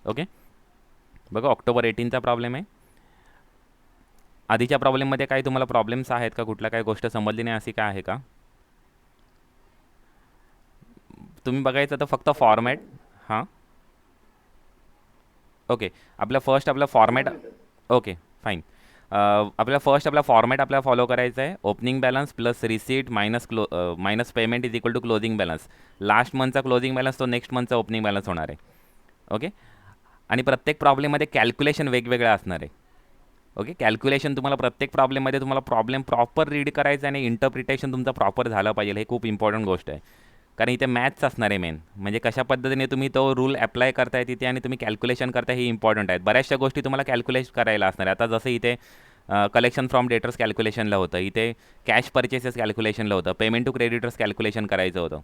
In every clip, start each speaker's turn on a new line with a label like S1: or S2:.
S1: Okay, बघा October 18चा problem आहे. आधीच्या प्रॉब्लेममध्ये काही तुम्हाला प्रॉब्लेम्स आहेत का, कुठल्या काही गोष्ट समजली नाही अशी काय आहे का? तुम्ही बघायचं तर फक्त फॉर्मॅट. हां, ओके. आपला फॉर्मॅट. Okay, fine. आपल्याला फर्स्ट आपला फॉर्मॅट आपल्याला फॉलो करायचा आहे. Opening balance plus receipt minus payment is equal to closing balance. Last मंथचा क्लोजिंग बॅलन्स तो नेक्स्ट मंथचा ओपनिंग बॅलन्स होणार आहे. ओके, आणि प्रत्येक प्रॉब्लेममध्ये कॅल्क्युलेशन वेगवेगळं असणार आहे. ओके, कॅल्क्युलेशन तुम्हाला प्रत्येक प्रॉब्लेममध्ये तुम्हाला प्रॉब्लेम प्रॉपर रीड करायचा आणि इंटरप्रिटेशन तुमचं प्रॉपर झालं पाहिजे. हे खूप इम्पॉर्टंट गोष्ट आहे. कारण इथे मॅथ्स असणार आहे मेन, म्हणजे कशा पद्धतीने तुम्ही तो रूल अप्लाय करताय तिथे आणि तुम्ही कॅल्क्युलेशन करताय हे इम्पॉर्टंट आहेत. बऱ्याचशा गोष्टी तुम्हाला कॅल्क्युलेट करायला असणार आहे. आता जसं इथे कलेक्शन फ्रॉम डेटर्स कॅल्क्युलेशनला होतं, इथे कॅश परचेसेस कॅल्क्युलेशनला होतं, पेमेंट टू क्रेडिटर्स कॅल्क्युलेशन करायचं होतं.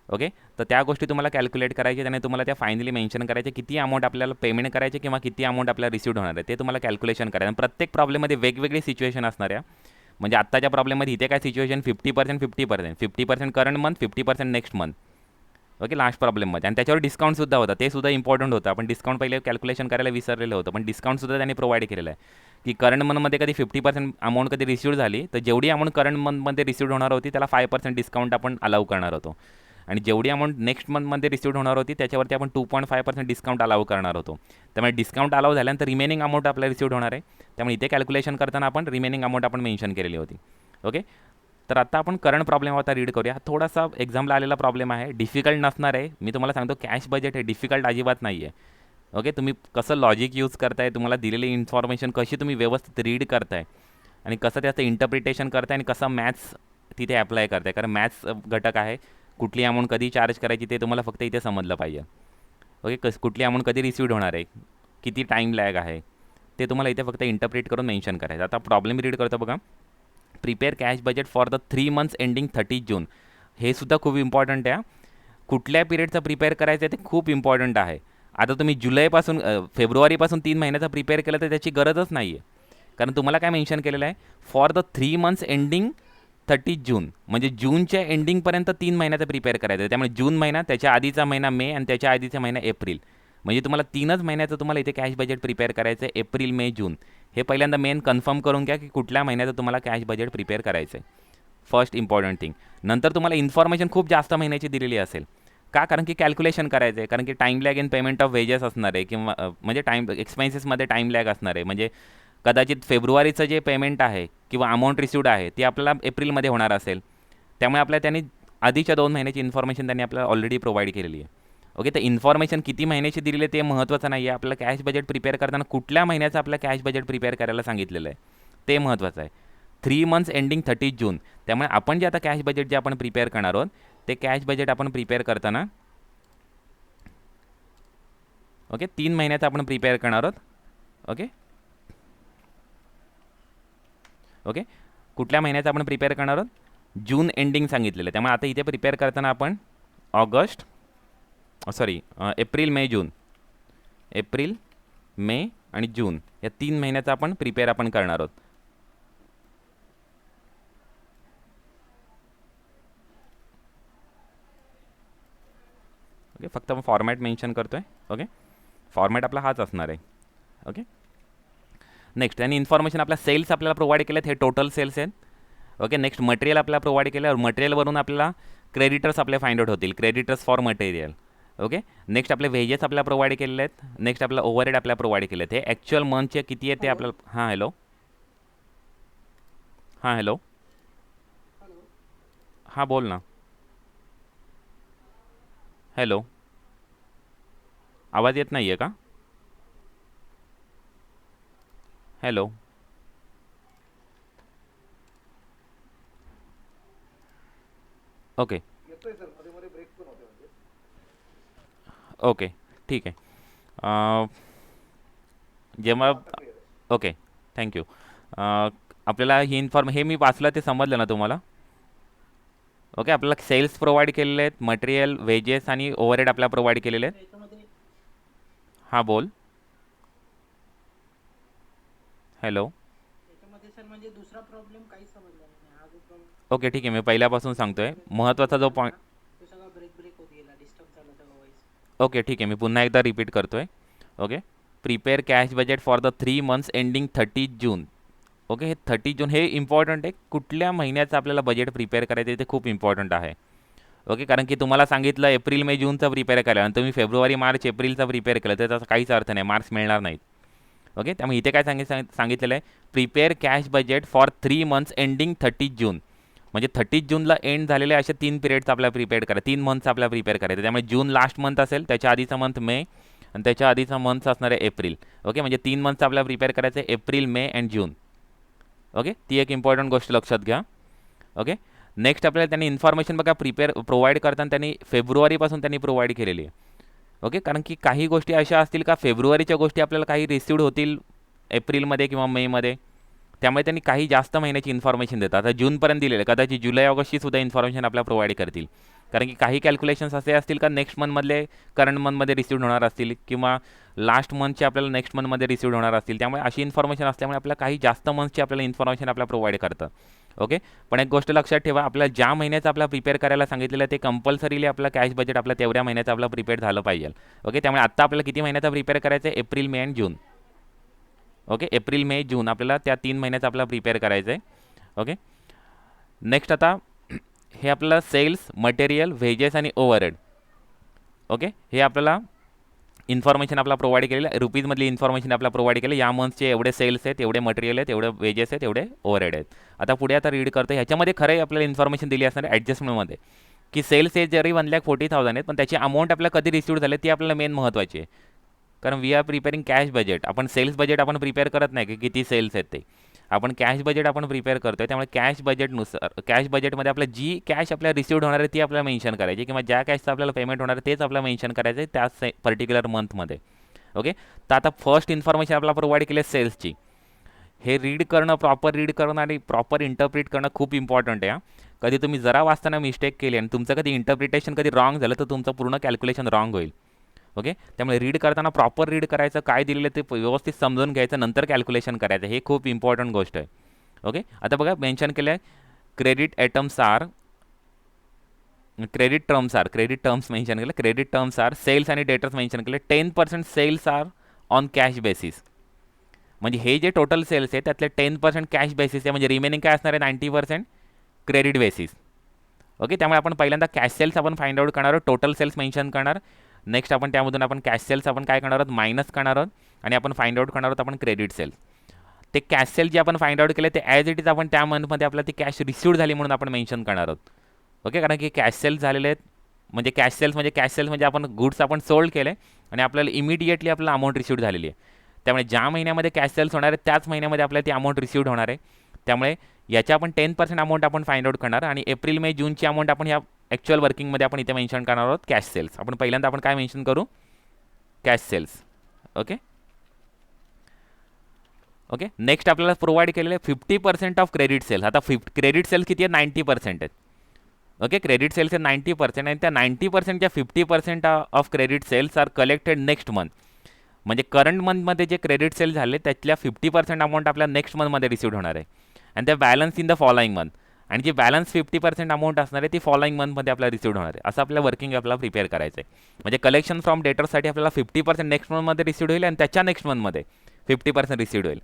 S1: ओके, तर त्या गोष्टी तुम्हाला कॅल्क्युलेट करायच्या आणि तुम्हाला त्या फायनली मेन्शन करायचे किती अमाऊंट आपल्याला पेमेंट करायचे किंवा किती अमाऊंट आपल्याला रिसिव्ह होणार आहे ते तुम्हाला कॅल्क्युलेशन करायचं. आणि प्रत्येक प्रॉब्लेममध्ये वेगवेगळी सिच्युएशन असणार आहे. म्हणजे आत्ताच्या प्रॉब्लेममध्ये इथे काय situation 50% 50%, 50% current month, 50% next month. Okay, last प्रॉब्लेममध्ये. आणि त्याच्यावर डिस्काउंटसुद्धा होता, ते सुद्धा इम्पॉर्टंट होतं. आपण डिस्काउंट पहिले कॅल्क्युलेशन करायला विसरलेलं होतं, पण डिस्काउंटसुद्धा त्यांनी प्रोव्हाइड केलेलं आहे की करंट मंथमध्ये कधी 50% अमाऊंट कधी रिसिव्ह झाली तर जेवढी अमाऊंट करंट मंथमध्ये रिसिव्ह होणार होती त्याला 5% डिस्काउंट आपण अलाउ करणार होतो. आणि जेवढी अमाऊंट नेक्स्ट मंथमध्ये रिसिव्ह होणार होती त्याच्यावरती आपण 2.5% डिस्काउंट अलाउ करणार होतो. त्यामुळे डिस्काउंट अलाउ झाल्यानंतर रिमेनिंग अमाऊंट आपल्याला रिसिव्ह होणार आहे. त्यामुळे इथे कॅल्क्युलेशन करताना आपण रिमेनिंग अमाऊंट आपण मेन्शन केलेली होती. ओके, तर आता आपण करंट प्रॉब्लेम आता रीड करूया. थोडासा एक्झामला आलेला प्रॉब्लेम आहे, डिफिकल्ट नसणार आहे. मी तुम्हाला सांगतो कॅश बजेट हे डिफिकल्ट अजिबात नाही आहे. ओके, तुम्ही कसं लॉजिक यूज करताय, तुम्हाला दिलेली इन्फॉर्मेशन कशी तुम्ही व्यवस्थित रीड करताय आणि कसं त्याचं इंटरप्रिटेशन करताय आणि कसं मॅथ्स तिथे अप्लाय करताय. कारण मॅथ्स घटक आहे. कुठली अमाऊंट कधी चार्ज करायची ते तुम्हाला फक्त इथे समजलं पाहिजे. ओके, कुठली अमाऊंट कधी रिसिव्ह होणार आहे, किती टाईम लॅग आहे, ते तुम्हाला इथे फक्त इंटरप्रिट करून मेन्शन करायचं. आता प्रॉब्लेम रीड करतो बघा. Prepare cash budget for the 3 months ending 30 जून. हे सुद्धा खूप इम्पॉर्टंट आहे. कुठल्या पिरियडचं प्रिपेअर करायचं आहे ते खूप इम्पॉर्टंट आहे. आता तुम्ही जुलैपासून फेब्रुवारीपासून 3 महिन्याचं प्रिपेअर केलं तर त्याची गरजच नाही आहे. कारण तुम्हाला काय मेन्शन केलेलं आहे, फॉर द 3 मंथ्स एंडिंग 30 जून, म्हणजे जूनच्या एंडिंगपर्यंत 3 महिन्याचं प्रिपेअर करायचं आहे. त्यामुळे जून महिना, त्याच्या आधीचा महिना मे आणि त्याच्या आधीचा महिना एप्रिल. म्हणजे तुम्हाला 3च महिन्याचं तुम्हाला इथे कॅश बजेट प्रिपेअर करायचं आहे, एप्रिल मे जून. हे पहिल्यांदा मेन कन्फर्म करून घ्या की कुठल्या महिन्याचं तुम्हाला कॅश बजेट प्रिपेअर करायचं आहे. First important thing. नंतर तुम्हाला इन्फॉर्मेशन खूप जास्त महिन्याची दिलेली असेल. का? कारण की कॅल्क्युलेशन करायचं आहे. कारण की time lag in payment of wedges असणार आहे किंवा म्हणजे टाईम एक्सपेन्सेसमध्ये टाईम लॅग असणार आहे. म्हणजे कदाचित फेब्रुवारीचं जे पेमेंट आहे किंवा अमाऊंट रिसिव्ड आहे ती आपल्याला एप्रिलमध्ये होणार असेल. त्यामुळे आपल्याला त्यांनी आधीच्या 2 महिन्याची इन्फॉर्मेशन त्यांनी आपल्याला ऑलरेडी प्रोव्हाइड केलेली आहे. ओके, तर इन्फॉर्मेशन किती महिन्याची दिलेली आहे ते महत्त्वाचं नाही आहे. आपल्याला कॅश बजेट प्रिपेअर करताना कुठल्या महिन्याचं आपल्या कॅश बजेट प्रिपेअर करायला सांगितलेलं आहे ते महत्त्वाचं आहे. 3 मंथ्स एंडिंग 30 जून. त्यामुळे आपण जे आता कॅश बजेट जे आपण प्रिपेअर करणार आहोत ते कॅश बजेट आपण प्रिपेअर करताना ओके 3 महिन्याचं आपण प्रिपेअर करणार आहोत. ओके ओके, कुठल्या महिन्याचं आपण प्रिपेअर करणार आहोत, जून एंडिंग सांगितलेलं आहे. त्यामुळे आता इथे प्रिपेअर करताना आपण ऑगस्ट एप्रिल मे जून, एप्रिल मे आणि जून या 3 महिन्याचं आपण प्रिपेअर आपण करणार आहोत. ओके, फक्त फॉर्मॅट मेन्शन करतो आहे. ओके, फॉर्मॅट आपला हाच असणार आहे. ओके, नेक्स्ट आणि इन्फॉर्मेशन आपल्या सेल्स आपल्याला प्रोव्हाइड केलेत, हे टोटल सेल्स आहेत. ओके, नेक्स्ट मटेरियल आपल्याला प्रोव्हाइड केल्यावर मटेरियलवरून आपल्याला क्रेडिटर्स आपले फाइंड आउट होतील, creditors for material. Okay, next आपले वेजेस आपल्याला प्रोव्हाइड केलेले आहेत. नेक्स्ट आपल्याला ओव्हरहेड आपल्याला प्रोव्हाइड केले आहेत. हे ॲक्च्युअल मंथचे किती आहे ते
S2: हॅलो.
S1: आपल्याला. हां हॅलो. हां हॅलो.
S2: हॅलो.
S1: हां बोल ना. हॅलो, आवाज येत नाही आहे का? हॅलो. ओके
S2: येतोय सर, मध्ये मध्ये ब्रेक पण होते म्हणजे.
S1: ओके, ठीक आहे. अं, जेव्हा
S2: आता क्लिअर आहे.
S1: Okay, thank you. आपल्याला ही हे मी वाचलं ते समजलं ना तुम्हाला? ओके, आपल्याला सेल्स प्रोव्हाइड केलेले आहेत, मटेरियल, वेजेस आणि ओव्हरहेड आपल्याला प्रोव्हाइड केलेले आहेत.
S2: याच्यामध्ये
S1: हां बोल. हॅलो.
S2: याच्यामध्ये सर म्हणजे दुसरा प्रॉब्लेम काहीच समजला नाही. हा जो प्रॉब्लेम
S1: ओके, ठीक आहे, मी पहिल्यापासून सांगतोय महत्त्वाचा जो
S2: झाला
S1: पॉईंट.
S2: ना, तो सगळा ब्रेक ब्रेक होत गेला, डिस्टर्ब झाला सगळं व्हॉइस.
S1: ओके, ठीक आहे, मी पुन्हा एकदा रिपीट करतोय. Okay. Prepare cash budget for the 3 months ending 30 June. Okay, हे 30 जून हे इम्पॉर्टंट आहे. कुठल्या महिन्याचं आपल्याला बजेट प्रिपेअर करायचं आहे ते खूप इम्पॉर्टंट आहे. ओके, कारण की तुम्हाला सांगितलं एप्रिल मे जूनचं प्रिपेअर करा आणि तुम्ही फेब्रुवारी मार्च एप्रिलचा प्रिपेअर केलं तर त्याचा काहीच अर्थ नाही, मार्क्स मिळणार नाहीत. ओके, त्यामुळे इथे काय सांगितलेलं आहे, prepare cash budget for 3 months ending 30 जून. म्हणजे 30 जूनला एंड झालेले असे 3 पिरियड्स आपल्याला प्रिपेअर करा, 3 मंथ्स आपल्याला प्रिपेअर करायचं. त्यामुळे जून लास्ट मंथ असेल, त्याच्या आधीचा मंथ मे आणि त्याच्या आधीचा मंथ असणार आहे एप्रिल. ओके, म्हणजे 3 मंथ्स आपल्याला प्रिपेअर करायचं आहे, April May and June. Okay, ती एक इम्पॉर्टंट गोष्ट लक्षात घ्या. ओके, नेक्स्ट आपल्याला त्यांनी इन्फॉर्मेशन बघा प्रोव्हाइड करताना त्यांनी फेब्रुवारीपासून त्यांनी प्रोव्हाइड केलेली आहे. ओके, कारण की काही गोष्टी अशा असतील का फेब्रुवारीच्या गोष्टी आपल्याला काही रिसिव्ड होतील एप्रिलमध्ये किंवा मेमध्ये, त्यामुळे त्यांनी काही जास्त महिन्याची इन्फॉर्मेशन देतात. आता जूनपर्यंत दिलेलं आहे, कदाचित जुलै ऑगस्टची सुद्धा इन्फॉर्मेशन आपल्याला प्रोव्हाइड करतील. कारण की काही कॅल्क्युलेशन्स असे असतील का नेक्स्ट मंथमधले करंट मंथमध्ये रिसिव्ड होणार असतील किंवा लास्ट मंथचे आपल्याला नेक्स्ट मंथमध्ये रिसिव्ड होणार असतील. त्यामुळे अशी इन्फॉर्मेशन असल्यामुळे आपल्याला काही जास्त मंथची आपल्याला इन्फॉर्मेशन आपल्याला प्रोव्हाइड करतं. ओके, पण एक गोष्ट लक्षात ठेवा, आपल्याला ज्या महिन्याचं आपल्याला प्रिपेअर करायला सांगितलेलं आहे ते कंपल्सरीली आपलं कॅश बजेट आपलं तेवढ्या महिन्याचं आपलं प्रिपेअर झालं पाहिजे. ओके, त्यामुळे आत्ता आपल्याला किती महिन्याचं प्रिपेअर करायचं आहे, April May and June. Okay, April May June आपल्याला त्या 3 महिन्याचं आपल्याला प्रिपेअर करायचं आहे. ओके, नेक्स्ट आता हे आपल्याला सेल्स, मटेरियल, वेजेस आणि ओव्हरहेड. ओके, हे आपल्याला इन्फॉर्मेशन आपल्याला प्रोव्हाइड केलेलं आहे, रुपीजमधली इन्फॉर्मेशन आपल्याला प्रोव्हाइड केली. या मंथचे एवढे सेल्स आहेत, एवढे मटेरियल आहेत, एवढे वेजेस आहेत, एवढे ओव्हरहेड आहेत. आता पुढे आता रीड करतो, ह्याच्यामध्ये खरंही आपल्याला इन्फॉर्मेशन दिली असणार आहे ॲडजस्टमेंटमध्ये की सेल्स हे जरी 1,40,000 आहेत पण त्याची अमाऊंट आपल्याला कधी रिसिव्ड झाले ती आपल्याला मेन महत्त्वाची आहे. कारण we are preparing cash budget. आपण सेल्स बजेट आपण प्रिपेअर करत नाही की किती सेल्स आहेत ते, आपण कॅश बजेट आपण प्रिपेअर करतो आहे. त्यामुळे कॅश बजेटनुसार कॅश बजेटमध्ये आपलं जी कॅश आपल्याला रिसिव्ड होणार आहे ती आपल्याला मेन्शन करायची किंवा ज्या कॅशचं आपल्याला पेमेंट होणार आहे तेच आपल्याला मेन्शन करायचं आहे त्या पर्टिक्युलर मंथमध्ये. ओके, तर आता फर्स्ट इन्फॉर्मेशन आपल्याला प्रोव्हाइड केली आहे सेल्सची. हे रीड करणं, प्रॉपर रीड करणं आणि प्रॉपर इंटरप्रिट करणं खूप इम्पॉर्टंट आहे. कधी तुम्ही जरा वाचताना मिस्टेक केली आणि तुमचं कधी इंटरप्रिटेशन कधी रॉंग झालं तर तुमचं पूर्ण कॅल्क्युलेशन रॉंग होईल. ओके, त्यामुळे रीड करताना प्रॉपर रीड करायचं, काय दिलेलं ते व्यवस्थित समजून घ्यायचं, नंतर कॅल्क्युलेशन करायचं. हे खूप इम्पॉर्टंट गोष्ट आहे. ओके, आता बघा मेन्शन केलं आहे क्रेडिट टर्म्स मेन्शन केलं, क्रेडिट टर्म्स आर सेल्स आणि डेटर्स मेन्शन केले. 10% sales are on cash basis. म्हणजे हे जे टोटल सेल्स आहे त्यातले 10% कॅश बेसिस आहे, म्हणजे रिमेनिंग काय असणार आहे 90% क्रेडिट बेसिस. ओके, त्यामुळे आपण पहिल्यांदा कॅश सेल्स आपण फाइंड आउट करणार आहोत, टोटल सेल्स मेन्शन करणार. नेक्स्ट आपण त्यामधून आपण कॅश सेल्स आपण काय करणार आहोत, मायनस करणार आहोत आणि आपण फाइंड आउट करणार आहोत आपण क्रेडिट सेल्स. ते कॅश सेल जे आपण फाइंड आउट केले ते ॲज इट इज आपण त्या मंथमध्ये आपल्याला ती कॅश रिसिव्ड झाली म्हणून आपण मेन्शन करणार आहोत. ओके, कारण की कॅश सेल्स झालेले आहेत म्हणजे कॅश सेल्स म्हणजे आपण गुड्स आपण सोल्ड केले आणि आपल्याला इमिडिएटली आपल्याला अमाऊंट रिसिव्ड झालेली आहे. त्यामुळे ज्या महिन्यामध्ये कॅश सेल्स होणार आहे त्याच महिन्यामध्ये आपल्याला ती अमाऊंट रिसिव्ड होणार आहे. त्यामुळे याच्या आपण 10% अमाऊंट आपण फाइंड आउट करणार आणि एप्रिल मे जूनची अमाऊंट आपण ह्या ॲक्च्युअल वर्किंगमध्ये आपण इथे मेन्शन करणार आहोत कॅश सेल्स. आपण पहिल्यांदा आपण काय मेन्शन करू, cash sales. Okay, okay, next आपल्याला प्रोव्हाइड केलेले 50% ऑफ क्रेडिट सेल्स. आता क्रेडिट सेल्स किती आहे, 90% आहेत. ओके, क्रेडिट सेल्स आहे 90% आणि त्या 90%च्या 50% of credit sales are collected next month. म्हणजे करंट मंथमध्ये जे क्रेडिट सेल झाले त्यातल्या 50% अमाऊंट आपल्या नेक्स्ट मंथमध्ये रिसिव्ड होणार आहे आणि त्या balance in the following month. आणि जी बॅलन्स 50% अमाऊंट असणार आहे ती फॉलोइंग मंथमध्ये आपल्याला रिसिव्ड होणार आहे. असं आपल्या वर्किंग आपल्याला प्रिपेअर करायचं आहे. म्हणजे कलेक्शन फ्रॉम डेटर्ससाठी आपल्याला 50% नेक्स्ट मंथमध्ये रिसिव्ड होईल आणि त्याच्या नेक्स्ट मंथमध्ये 50% रिसिव्ड होईल.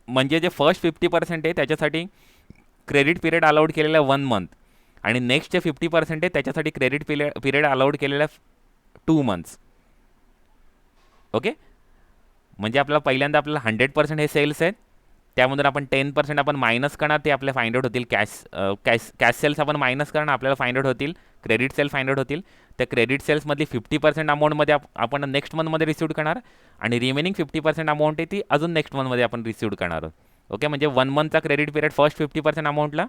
S1: म्हणजे जे फर्स्ट 50% आहे त्याच्यासाठी क्रेडिट पिरियड अलाउड केलेला 1 मंथ आणि नेक्स्ट जे 50% आहे त्याच्यासाठी क्रेडिट पिरियड अलाउड केलेला 2 मंथ्स. ओके, म्हणजे आपल्याला पहिल्यांदा आपल्याला 100% हे सेल्स आहेत, त्यामधून आपण 10% आपण मायनस करणार, ते आपल्याला फाइंड आउट होतील कॅश सेल्स आपण मायनस करणार, आपल्याला फाइंड आउट होतील क्रेडिट सेल फाइंड आउट होतील. त्या क्रेडिट सेल्समधली 50% अमाऊंटमध्ये आपण नेक्स्ट मंथमध्ये रिसिव्ड करणार आणि रिमेनिंग 50% अमाऊंट आहे ती अजून नेक्स्ट मंथमध्ये आपण रिसिव्ड करणार आहोत. ओके, म्हणजे 1 मंथचा क्रेडिट पिरियड फर्स्ट 50% अमाऊंटला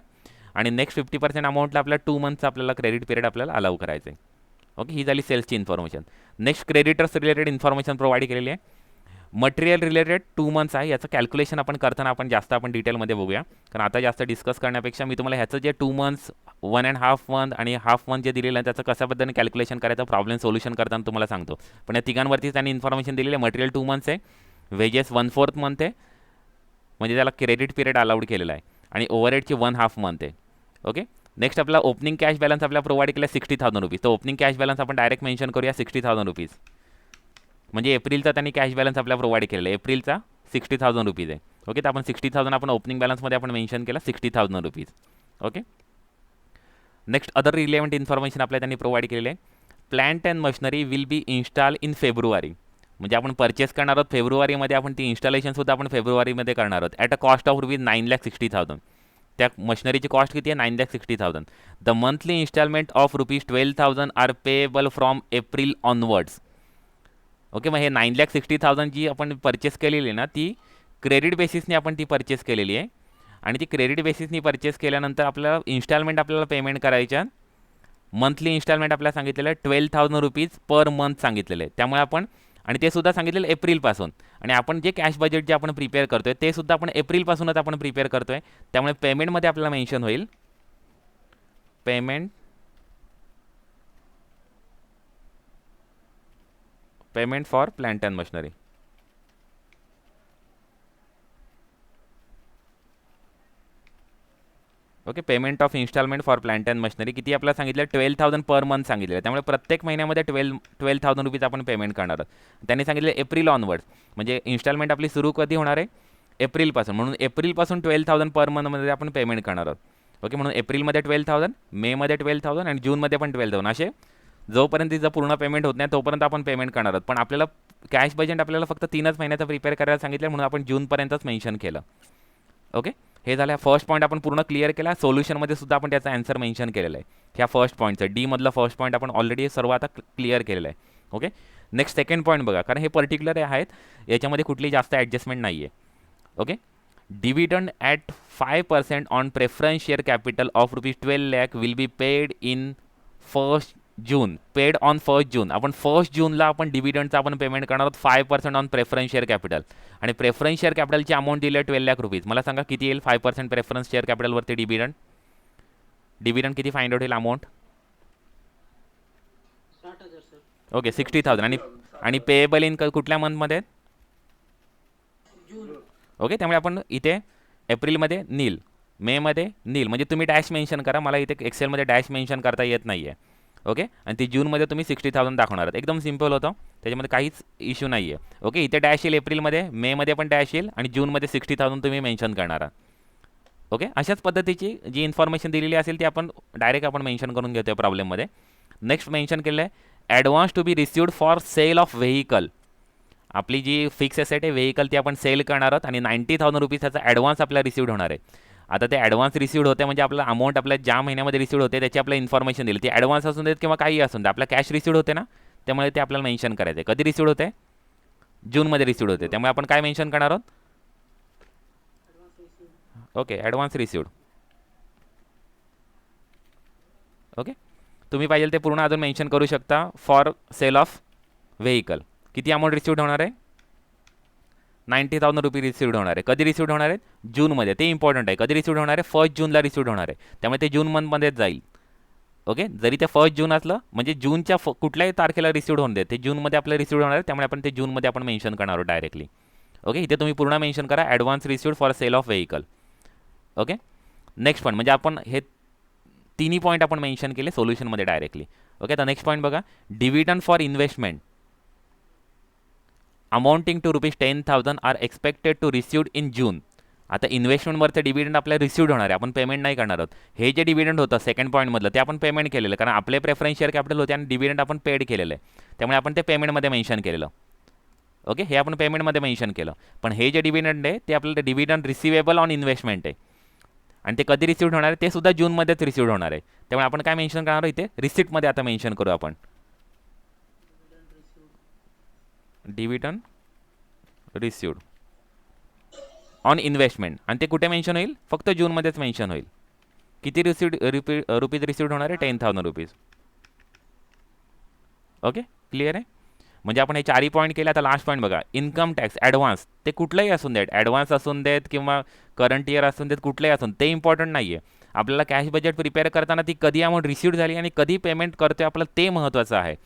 S1: आणि नेक्स्ट 50% अमाऊंटला आपल्याला 2 मंथचा आपल्याला क्रेडिट पिरियड आपल्याला अलाउ करायचं आहे. ओके, ही झाली सेल्सची information. Next creditors related information provide केलेली आहे. मटेरियल रिलेटेड 2 मंथ्स आहे. याचं कॅल्क्युलेशन आपण करताना आपण जास्त आपण डिटेलमध्ये बघूया, कारण आता जास्त डिस्कस करण्यापेक्षा मी तुम्हाला ह्याचं जे 2 मंथ्स 1.5 मंथ आणि हाफ मंथ जे दिलेलं आहे त्याचं कशा पद्धतीने कॅल्क्युलेशन करायचं प्रॉब्लेम सोल्युशन करताना तुम्हाला सांगतो. पण या तिघांवरती त्यांनी इन्फॉर्मेशन दिलेली आहे. मटेरियल 2 मंथ्स आहे, वेजेस 1/4 मंथ आहे म्हणजे त्याला क्रेडिट पिरियड अलाउड केलेला आहे आणि ओव्हरहेडची 1/2 मंथ आहे. ओके, नेक्स्ट आपला ओपनिंग कॅश बॅलन्स आपल्याला प्रोव्हाइड केला 60,000 रुपीज. तर ओपनिंग कॅश बॅलन्स आपण डायरेक्ट मेन्शन करूया 60,000 रुपीज. म्हणजे एप्रिलचा त्यांनी कॅश बॅलन्स आपल्याला प्रोव्हाइड केलेला आहे. एप्रिलचा 60,000 रुपीज आहे. ओके, तर आपण 60,000 आपण ओपनिंग बॅलन्समध्ये आपण मेन्शन केला 60,000 rupees. Okay, next other relevant information आपल्याला त्यांनी प्रोव्हाइड केलेले आहे. Plant and machinery will be install in February. म्हणजे आपण परचेस करणार आहोत फेब्रुवारीमध्ये, आपण ती इन्स्टॉलेशनसुद्धा आपण फेब्रुवारीमध्ये करणार आहोत at a cost of rupees 9,60,000. त्या मशिनरीची कॉस्ट किती आहे? 9,60,000. The monthly instalment of rupees 12,000 are payable from April onwards. Okay, मग हे 9,60,000 जी आपण परचेस केलेली आहे ना, ती क्रेडिट बेसिसने आपण ती परचेस केलेली आहे. आणि ती क्रेडिट बेसिसनी परचेस केल्यानंतर आपल्याला इन्स्टॉलमेंट आपल्याला पेमेंट करायच्या. मंथली इन्स्टॉलमेंट आपल्याला सांगितलेलं आहे 12,000 रुपीज पर मंथ सांगितलेलं आहे. त्यामुळे आपण, आणि ते सुद्धा सांगितलेलं एप्रिलपासून, आणि आपण जे कॅश बजेट जे आपण प्रिपेअर करतोय ते सुद्धा आपण एप्रिलपासूनच आपण प्रिपेअर करतोय. त्यामुळे पेमेंटमध्ये आपल्याला मेन्शन होईल payment for plant and machinery. Okay, payment of instalment for plant and machinery किती आपल्याला सांगितलं? 12,000 पर मंथ सांगितलेलं आहे. त्यामुळे प्रत्येक महिन्यामध्ये 12,000 रुपीज आपण पेमेंट करणार आहोत. त्यांनी सांगितलं एप्रिल ऑनवर्ड्स, म्हणजे इन्स्टॉलमेंट आपली सुरू कधी होणार आहे? एप्रिलपासून. म्हणून एप्रिलपासून 12,000 पर मंथमध्ये आपण पेमेंट करणार आहोत. ओके, म्हणून एप्रिलमध्ये 12,000, मेमध्ये 12,000 आणि जूनमध्ये पण 12,000. असे जोपर्यंत तिचं पूर्ण पेमेंट होत नाही तोपर्यंत आपण पेमेंट करणार आहोत. पण आपल्याला कॅश बजेट आपल्याला फक्त 3च महिन्याचं प्रिपेअर करायला सांगितलं, म्हणून आपण जूनपर्यंतच मेन्शन केलं. ओके, हे झालं. फर्स्ट पॉईंट आपण पूर्ण क्लिअर केला. सोल्युशनमध्ये सुद्धा आपण त्याचा आन्सर मेन्शन केलेला आहे. ह्या फर्स्ट पॉईंटचं डी मधलं फर्स्ट पॉईंट आपण ऑलरेडी सर्व आता क्लिअर केलेलं आहे. ओके, नेक्स्ट सेकंड पॉईंट बघा, कारण हे पर्टिक्युलर आहेत, याच्यामध्ये कुठली जास्त ॲडजस्टमेंट नाही आहे. Okay, dividend at 5% on preference share capital of rupees 12 lakh will be paid in 1 June, paid on 1 जून. आपण 1 जूनला आपण डिव्हिडंडचा आपण पेमेंट करणार आहोत 5% ऑन प्रेफरन्स शेअर कॅपिटल. आणि प्रेफरन्स शेअर कॅपिटलची अमाऊंट दिली आहे 12 लाख रुपीज. मला सांगा किती येईल 5% प्रेफरन्स शेअर कॅपिटलवरती डिव्हिडंड किती फाइंड आउट होईल अमाऊंट?
S2: 60,000 सर.
S1: ओके, 60,000. आणि पेएबल इन कुठल्या मंथमध्ये?
S2: जून.
S1: ओके, त्यामुळे आपण इथे एप्रिलमध्ये नील, मेमध्ये नील, म्हणजे तुम्ही डॅश मेन्शन करा. मला इथे एक्सेलमध्ये डॅश मेन्शन करता येत नाही आहे. ओके, आणि ती जूनमध्ये तुम्ही 60,000 दाखवणार आहात. एकदम सिम्पल होतं, त्याच्यामध्ये काहीच इश्यू नाही आहे. ओके, इथे डॅश येईल एप्रिलमध्ये, मेमध्ये पण डॅश येईल आणि जूनमध्ये 60,000 तुम्ही मेन्शन करणार आहात. ओके, अशाच पद्धतीची जी इन्फॉर्मेशन दिलेली असेल ती आपण डायरेक्ट आपण मेन्शन करून घेतो प्रॉब्लेममध्ये. नेक्स्ट मेन्शन केलं आहे advance to be received for sale of vehicle. आपली जी फिक्स एसेट आहे व्हेकल ती आपण सेल करणार आहोत आणि 90,000 रुपीज त्याचा ॲडव्हान्स आपल्याला रिसिव्ड होणार आहे. आता ते ॲडव्हान्स रिसिव्ड होते म्हणजे आपला अमाऊंट आपल्या ज्या महिन्यामध्ये रिसिव्ड होते त्याची आपल्याला इन्फॉर्मेशन दिली. ती ॲडव्हान्स असून देत किंवा काही असून दे, आपला कॅश रिसिव्ड होते ना, त्यामुळे ते आपल्याला मेन्शन करायचं आहे. कधी रिसिव्ड होते? जूनमध्ये रिसिव्ड होते. त्यामुळे आपण काय मेन्शन करणार आहोत? Okay, advance received. ओके, तुम्ही पाहिजे ते पूर्ण अजून मेन्शन करू शकता. फॉर सेल ऑफ व्हेकल किती अमाऊंट रिसिव्ड होणार आहे? 90,000 रुपये रिसिव्ड होणार आहे. कधी रिसिव्ड होणार आहेत? जूनमध्ये. ते इम्पॉर्टंट आहे. कधी रिसिव्ड होणार आहे? 1 जूनला रिसिव्ड होणार आहे. त्यामुळे ते जून मंथमध्येच जाईल. ओके, जरी ते 1 जून असलं म्हणजे जूनच्या कुठल्याही तारखेला रिसिव्ड होऊन दे, ते जूनमध्ये आपल्याला रिसिव्ड होणार आहे. त्यामुळे आपण ते जूनमध्ये आपण मेन्शन करणार आहोत डायरेक्टली. ओके, इथे तुम्ही पूर्ण मेन्शन करा advance received for sale of vehicle. Okay, next point म्हणजे आपण हे तिन्ही पॉईंट आपण मेन्शन केले सोल्युशनमध्ये डायरेक्टली. ओके, तर नेक्स्ट पॉईंट बघा, dividend for investment amounting to rupees 10,000 are expected to received in June. आता इन्व्हेस्टमेंटवरचं डिव्हिडंड आपल्याला रिसिव्ड होणार आहे, आपण पेमेंट नाही करणार आहोत. हे जे डिव्हिडंड होतं सेकंड पॉईंटमधलं ते आपण पेमेंट केलेलं, कारण आपले प्रेफरन्स शेअर कॅपिटल होते आणि डिव्हिडंड आपण पेड केलेलं आहे. त्यामुळे आपण ते पेमेंटमध्ये मेन्शन केलेलं. ओके, हे आपण पेमेंटमध्ये मेन्शन केलं. पण हे जे डिव्हिडंड आहे ते आपल्याला डिव्हिडंड रिसिवेबल ऑन इन्व्हेस्टमेंट आहे आणि ते कधी रिसिव्ड होणार आहे? ते सुद्धा जूनमध्येच रिसिव्ड होणार आहे. त्यामुळे आपण काय मेन्शन करणार इथे? रिसिप्टमध्ये आता मेन्शन करू आपण डिव्हिडंड रिसिव्ड ऑन इन्व्हेस्टमेंट. आणि ते कुठे मेन्शन होईल? फक्त जूनमध्येच मेन्शन होईल. किती रुपीज रिसिव्ड होणार आहे? 10,000 रुपीज. ओके, क्लिअर आहे. म्हणजे आपण हे चारही पॉईंट केले. आता लास्ट पॉईंट बघा, इन्कम टॅक्स ॲडव्हान्स. ते कुठलंही असून देत, ॲडव्हान्स असून देत किंवा करंट इयर असून देत, कुठलंही असून ते इम्पॉर्टंट नाही आहे. आपल्याला कॅश बजेट प्रिपेअर करताना ती कधी अमाऊंट रिसिव्ड झाली आणि कधी पेमेंट करतोय आपल्याला ते महत्त्वाचं आहे.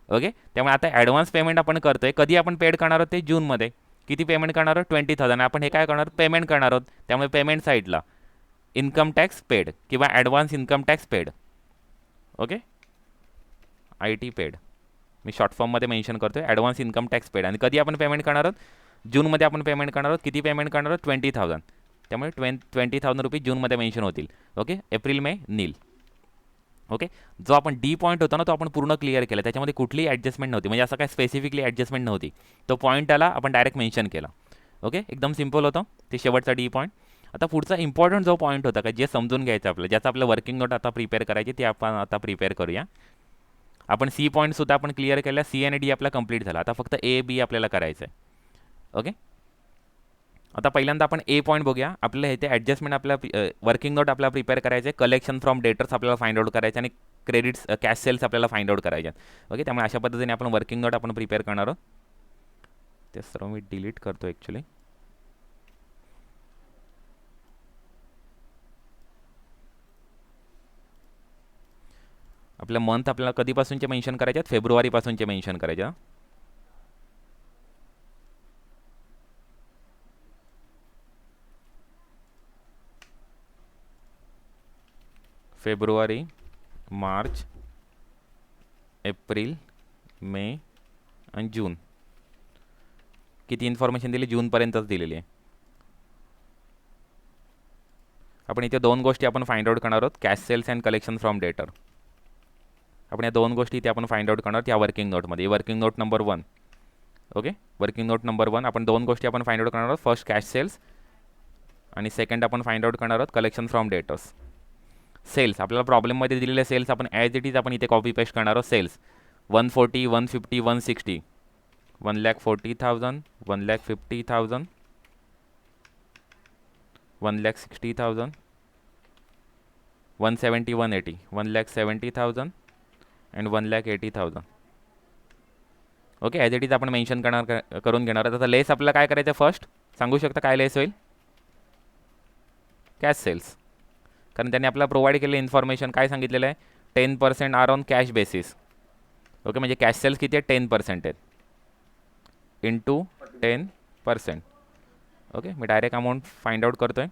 S1: ओके, त्यामुळे आता ॲडव्हान्स पेमेंट आपण करतोय. कधी आपण पेड करणार आहोत? ते जूनमध्ये. किती पेमेंट करणार आहोत? 20,000. आपण हे काय करणार? पेमेंट करणार आहोत. त्यामुळे पेमेंट साईडला इन्कम टॅक्स पेड किंवा advance income tax paid. Okay, IT paid me short फॉर्ममध्ये मेन्शन करतो आहे, ॲडव्हान्स इन्कम टॅक्स पेड. आणि कधी आपण पेमेंट करणार आहोत? जूनमध्ये आपण पेमेंट करणार आहोत. किती पेमेंट करणार आहोत? 20,000. त्यामुळे 20,000 रुपीज जूनमध्ये मेन्शन होतील. ओके, एप्रिल मे नील. ओके, जो आपण डी पॉईंट होता ना तो आपण पूर्ण क्लिअर केला, त्याच्यामध्ये कुठलीही ॲडजस्टमेंट नव्हती, म्हणजे असं काय स्पेसिफिकली ॲडजस्टमेंट नव्हती. तो पॉईंट आला, आपण डायरेक्ट मेन्शन केला. ओके, एकदम सिम्पल होतं ते शेवटचा डी पॉईंट. आता पुढचा इम्पॉर्टंट जो पॉईंट होता का जे समजून घ्यायचं आपलं, ज्याचं आपलं वर्किंग नोट आता प्रिपेअर करायची, ते आपण आता प्रिपेअर करूया. आपण सी पॉईंटसुद्धा आपण क्लिअर केला, सी आणि डी आपला कंप्लीट झाला. आता फक्त ए बी आपल्याला करायचं आहे. ओके, आता पहिल्यांदा आपण ए पॉईंट बघूया. आपल्याला इथे ॲडजस्टमेंट आपल्या वर्किंग नोट आपल्याला प्रिपेअर करायचे, कलेक्शन फ्रॉम डेटर्स आपल्याला फाइंड आउट करायचे आणि क्रेडिट्स कॅश सेल्स आपल्याला फाइंड आउट करायचे. ओके, त्यामुळे अशा पद्धतीने आपण वर्किंग नोट आपण प्रिपेअर करणार आहोत. ते सर्व मी डिलीट करतो ॲक्च्युली. आपल्या मंथ आपल्याला कधीपासूनचे मेन्शन करायचे आहेत? फेब्रुवारीपासूनचे मेन्शन करायचे. फेब्रुवारी, मार्च, एप्रिल, मे आणि जून. किती इन्फॉर्मेशन दिली? जूनपर्यंतच दिलेली आहे. आपण इथे दोन गोष्टी आपण फाइंड आउट करणार आहोत, cash sales and collection from debtor. आपण या दोन गोष्टी इथे आपण फाइंड आउट करणार आहोत या वर्किंग नोटमध्ये. Working note number 1. Okay, working note number 1 आपण दोन गोष्टी आपण फाइंड आउट करणार आहोत. फर्स्ट कॅश सेल्स आणि सेकंड आपण फाइंड आउट करणार आहोत कलेक्शन फ्रॉम डेटर्स. सेल्स आपल्याला प्रॉब्लेममध्ये दिलेले सेल्स आपण ॲज इट इज आपण इथे कॉपी पेस्ट करणार आहोत. Sales 140, 150, 160, 1,40,000, 1,50,000, 1,60,000, 170, 180, 1,70,000 and 1,80,000. Okay, as it is आपण मेन्शन करून घेणार आहोत. आता लेस आपल्याला काय करायचं? फर्स्ट सांगू शकता काय लेस होईल? Cash sales. कारण त्यांनी आपल्याला प्रोव्हाइड केलेलं इन्फॉर्मेशन काय सांगितलेलं आहे? 10% are on cash basis. Okay, म्हणजे कॅश सेल्स किती आहे? 10% आहेत इंटू 10%. ओके, मी डायरेक्ट अमाऊंट फाइंड आउट करतो आहे.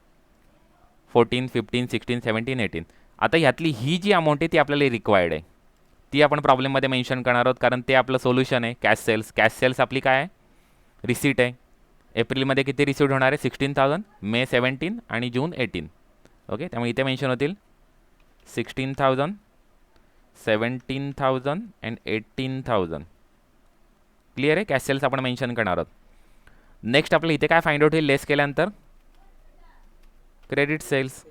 S1: 14, 15, 16, 17, 18. आता ह्यातली ही जी अमाऊंट आहे ती आपल्याला रिक्वायर्ड आहे, ती आपण प्रॉब्लेममध्ये मेन्शन करणार आहोत, कारण ते आपलं सोल्युशन आहे. Cash cells. कॅश सेल्स आपली काय आहे? रिसीट आहे. एप्रिलमध्ये किती रिसीव्ड होणार आहे? 16,000, मे 17 आणि जून 18. ओके, त्यामुळे इथे मेन्शन होतील 16,000, 17,000 अँड 18,000. क्लिअर आहे? कॅश सेल्स आपण मेन्शन करणार आहोत. नेक्स्ट आपल्याला इथे काय फाइंड आउट होईल लेस केल्यानंतर? Credit sales.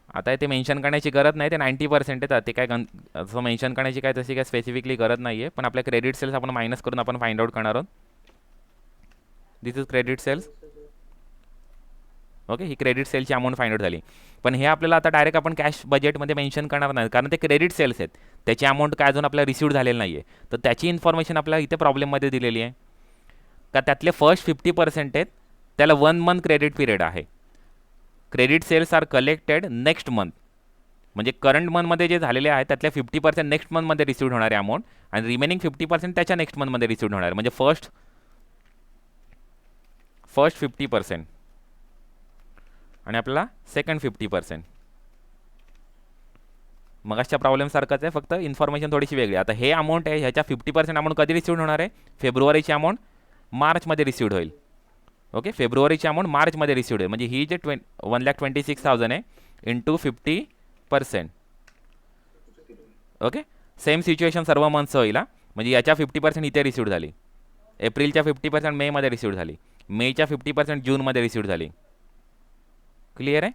S1: आता इथे मेन्शन करण्याची गरज नाही, ते 90% येतात. ते काय असं मेन्शन करण्याची काय तशी काय स्पेसिफिकली गरज नाही आहे, पण आपल्या क्रेडिट सेल्स आपण मायनस करून आपण फाइंड आउट करणार आहोत. This is credit sales. Okay, ही क्रेडिट सेलची अमाऊंट फाइंड आउट झाली. पण हे आपल्याला आता डायरेक्ट आपण कॅश बजेटमध्ये मेन्शन करणार नाही, कारण ते क्रेडिट सेल्स आहेत. त्याची अमाऊंट काय अजून आपल्याला रिसीव्ड झालेलं नाही आहे. तर त्याची इन्फॉर्मेशन आपल्याला इथे प्रॉब्लेममध्ये दिलेली आहे का त्यातले फर्स्ट 50% आहेत त्याला 1 मंथ क्रेडिट पिरियड आहे. Credit sales are collected next month, म्हणजे करंट मंथमध्ये जे झालेले आहेत त्यातल्या 50% नेक्स्ट मंथमध्ये रिसीव्ड होणारे अमाऊंट आणि रिमेनिंग 50% त्याच्या नेक्स्ट मंथमध्ये रिसीव्ड होणार. म्हणजे फर्स्ट 50% आणि आपल्याला सेकंड 50%. मग अशा प्रॉब्लेमसारखंच आहे, फक्त इन्फॉर्मेशन थोडीशी वेगळी. आता हे अमाऊंट आहे, ह्याच्या 50% अमाऊंट कधी रिसीव्ड होणार आहे? फेब्रुवारीची अमाऊंट मार्चमध्ये रिसीव्ड होईल. ओके, फेब्रुवारीची अमाऊंट मार्चमध्ये रिसीव्ड होईल. म्हणजे ही जे 1,26,000 आहे इंटू 50%. ओके, सेम सिच्युएशन सर्व मंथचं होईल. म्हणजे याच्या 50% इथे रिसीव्ड झाली, एप्रिलच्या 50% मेमध्ये रिसीव्ड झाली, मेच्या 50% जूनमध्ये रिसीव्ड झाली. क्लिअर आहे?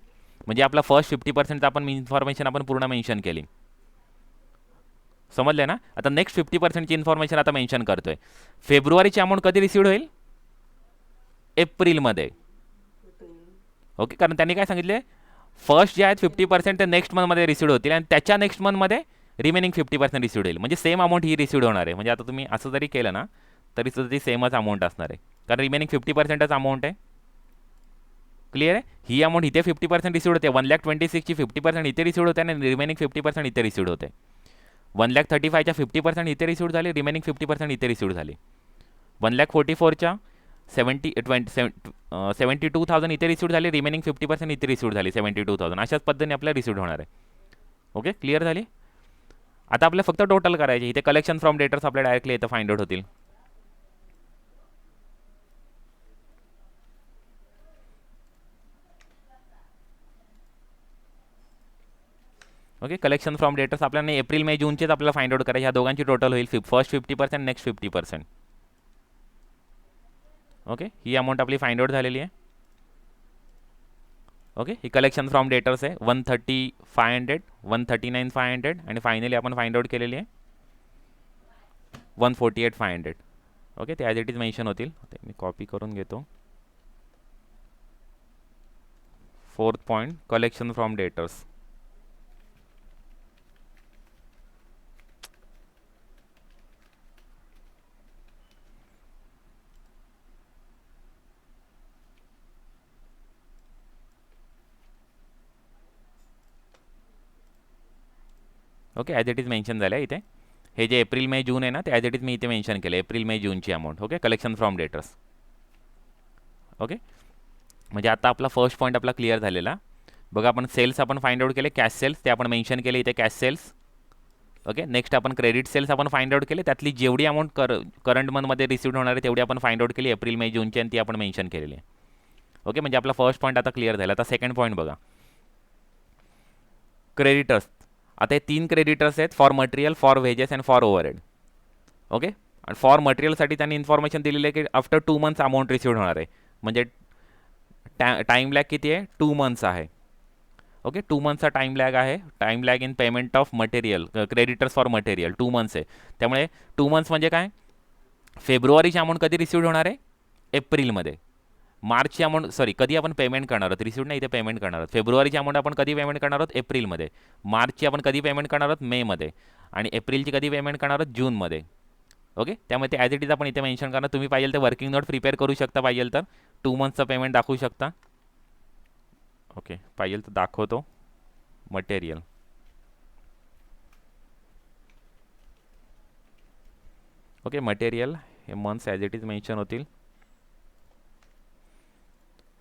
S1: म्हणजे आपला फर्स्ट 50% आपण इन्फॉर्मेशन आपण पूर्ण मेन्शन केली. समजले ना? आता नेक्स्ट 50%ची इन्फॉर्मेशन आता मेन्शन करतोय. फेब्रुवारीची अमाऊंट कधी रिसीव्ड होईल? एप्रिलमध्ये. ओके, कारण त्यांनी काय सांगितले? फर्स्ट जे आहेत 50% ते नेक्स्ट मंथमध्ये रिसीव्ड होतील आणि त्याच्या नेक्स्ट मंथमध्ये रिमेनिंग 50% रिसीव्ड होईल. म्हणजे सेम अमाऊंट ही रिसीव्ड होणार आहे. म्हणजे आता तुम्ही असं जरी केलं ना तरी सुद्धा ती सेमच अमाऊंट असणार आहे, कारण रिमेनिंग 50%च अमाऊंट आहे. क्लिअर आहे? ही अमाऊंट इथे 50% रिसीव्ड होते. 1,26,000ची 50% इथे रिसीव्ड होते आणि रिमेनिंग 50% इथे रिसीव्ड होते. 1,35,000च्या 50% इथे रिसीव्ड झाली, रिमेनिंग 50% इथे रिसीव्ड झाली. 1,44,000च्या 72,000 इथे रिसीव्ड झाली, रिमेनिंग 50% इथे रिसीव्ड झाली 72,000. अशाच पद्धतीने आपल्याला रिसीव्ड होणार आहे. ओके, क्लिअर झाली? आता आपल्याला फक्त टोटल करायचे. इथे कलेक्शन फ्रॉम डेटर्स आपल्या डायरेक्टली इथं फाइंड आउट होतील. ओके, कलेक्शन फ्रॉम डेटर्स आपल्याला एप्रिल मे जूनचेच आपल्याला फाइंड आउट करायचे. ह्या दोघांची टोटल होईल फर्स्ट 50%, नेक्स्ट 50%. ओके, ही अमाऊंट आपली फाइंड आउट झालेली आहे. Okay, he collection from debtors आहे 130,500, 139,500 आणि फायनली आपण फाइंड आउट केलेली आहे 148,500. ओके, ते ॲज इट इज मेन्शन होतील. ते मी कॉपी करून घेतो. 4th point, collection from debtors. Okay, as it is mention झालं आहे इथे. हे जे एप्रिल मे जून आहे ना, ते ॲज इट इज मी इथे मेन्शन केलं एप्रिल मे जूनची amount. Okay, collection from debtors. Okay, म्हणजे आता आपला फर्स्ट पॉईंट आपला क्लिअर झालेला. बघा, आपण सेल्स आपण फाइंड आउट केले, कॅश सेल्स ते आपण मेन्शन केले इथे, कॅश सेल्स. ओके, नेक्स्ट आपण क्रेडिट सेल्स आपण फाइंड आउट केले. त्यातली जेवढी अमाऊंट करंट मंथमध्ये रिसिव्ह होणार आहे तेवढी आपण फाइंड आउट केली एप्रिल मे जूनची, आणि ती आपण मेन्शन केलेली आहे. ओके, म्हणजे आपला फर्स्ट पॉईंट आता क्लिअर झाला. आता सेकंड पॉईंट बघा, क्रेडिटर्स. आता हे 3 क्रेडिटर्स आहेत, for material, for wedges and for overhead. Okay, आणि फॉर मटेरियलसाठी त्यांनी इन्फॉर्मेशन दिलेली आहे की आफ्टर 2 मंथ्स अमाऊंट रिसिव्ह होणार आहे. म्हणजे टाईम लॅग किती आहे? 2 मंथ्स आहे. ओके, 2 मंथचा टाईम लॅग आहे. Time lag in payment of material, creditors for material 2 months आहे. त्यामुळे 2 मंथ्स म्हणजे काय? फेब्रुवारीची अमाऊंट कधी रिसिव्ह होणार आहे? एप्रिलमध्ये. मार्चची अमाऊंट, सॉरी, कधी आपण पेमेंट करणार आहोत? रिसिव्ह नाही, इथे पेमेंट करणार आहोत. फेब्रुवारीची अमाऊंट आपण कधी पेमेंट करणार आहोत? एप्रिलमध्ये. मार्चची आपण कधी पेमेंट करणार आहोत? मेमध्ये. आणि एप्रिलची कधी पेमेंट करणार आहोत? जूनमध्ये. ओके, त्यामुळे ते ॲज इट इज आपण इथे मेन्शन करणार. तुम्ही पाहिजे तर वर्किंग नोट प्रिपेअर करू शकता, पाहिजे तर 2 मंथचं पेमेंट दाखवू शकता. ओके, पाहिजे तर दाखवतो. मटेरियल. ओके, मटेरियल हे months as it is mention होतील.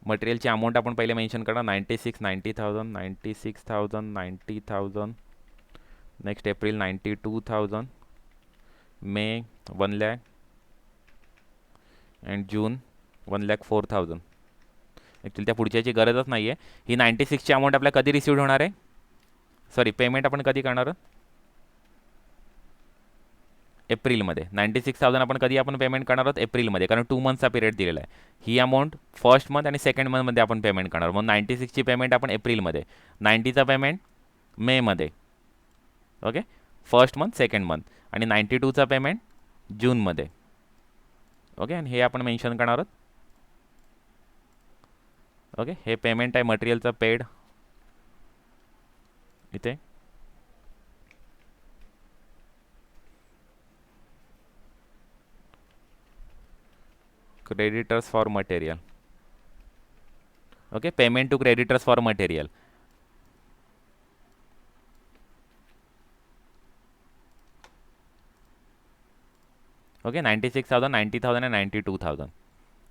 S1: मटेरियलची अमाऊंट आपण पहिले मेन्शन करणार 96, 90,000, 96,000, 90,000. Next April 92,000, may 1 lakh and June 1,04,000. Actually त्या पुढच्याची गरजच नाही आहे. ही 96ची अमाऊंट आपल्याला कधी रिसिव्ह होणार आहे? सॉरी, पेमेंट आपण कधी करणार आहोत? एप्रिलमध्ये. 96,000 आपण कधी आपण पेमेंट करणार आहोत? एप्रिलमध्ये, कारण 2 मंथचा पिरियड दिलेला आहे. ही अमाऊंट फर्स्ट मंथ आणि सेकंड मंथमध्ये आपण पेमेंट करणार. मग 96ची पेमेंट आपण एप्रिलमध्ये, 90चा पेमेंट मेमध्ये. Okay, first month, second month. आणि 92चा पेमेंट जूनमध्ये. ओके, आणि हे आपण मेन्शन करणार आहोत. ओके, हे पेमेंट आहे मटेरियलचं पेड इथे. Creditors for material. Okay, payment to creditors for material. Okay, 96,000, 90,000 आणि 92,000.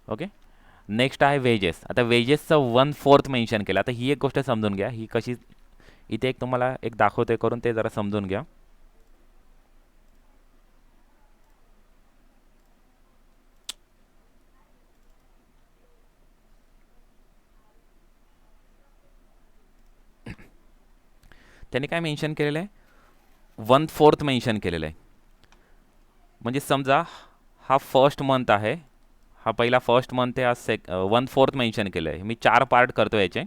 S1: ओके, नेक्स्ट आहे वेजेस. आता वेजेसचं 1/4 मेन्शन केलं. आता ही एक गोष्ट समजून घ्या, ही कशी इथे एक तुम्हाला एक दाखवते करून, ते जरा समजून घ्या. त्यांनी काय मेन्शन केलेलं आहे? 1/4 मेन्शन केलेलं आहे. म्हणजे समजा हा फर्स्ट मंथ आहे, हा पहिला फर्स्ट मंथ आहे, हा 1/4 मेन्शन केलं आहे. मी 4 पार्ट करतो याचे.